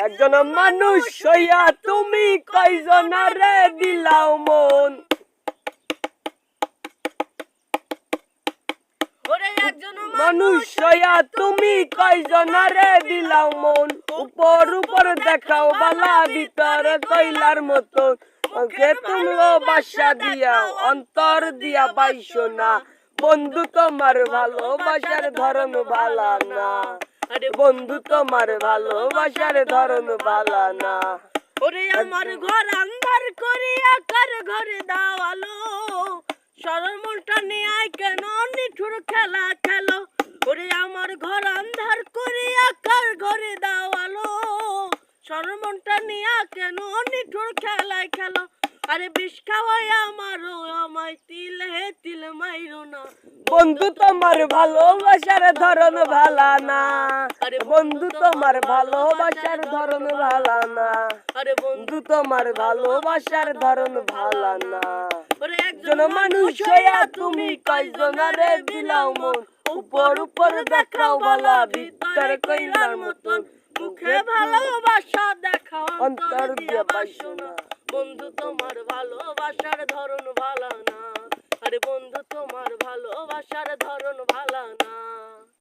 একজন মানুষ হইয়া তুমি কয়জনারে দিলাও মন। মানুষ হইয়া তুমি কয়জনারে দিলাও মন। উপর উপর দেখাও বালা ভিতর কইলার মতন। ওকে তুমলো বাসা দিয়া অন্তর দিয়া পাইছো না। বন্ধু তোমার ভালোবাসার ধরন ভালা না। আরে বন্ধু তোমার ভালোবাসার ধরন ভালা না। ওরে আমার ঘর আন্ধার করিয়া কার ঘরে দাও আলো। সরল মনটা নিয়ে কেন নিঠুর খেলা খেলো। ওরে আমার ঘর আন্ধার করিয়া কার ঘরে দাও আলো। সরল মনটা নিয়ে কেন নিঠুর খেলায় খেলো। আরে বিষ খাওয়াই আমারও আমায় তিল হে তিল মাইরো না। বন্ধু তোমার ভালোবাসার ধরন ভালা না। আরে বন্ধু তোমার ভালোবাসার ধরন ভালা না। আরে বন্ধু তোমার ভালোবাসার ধরন ভালা না। ওরে একজন মানুষ হইয়া তুমি কয়জনারে দিলাও মন। উপর উপর দেখাও বালা ভিতর কইলার মতন। মুখে ভালোবাসা দেখাও অন্তর দিয়া পাইছো না। বন্ধু তোমার ভালোবাসার ধরন ভালো না। আরে বন্ধু তোমার ভালোবাসার ধরন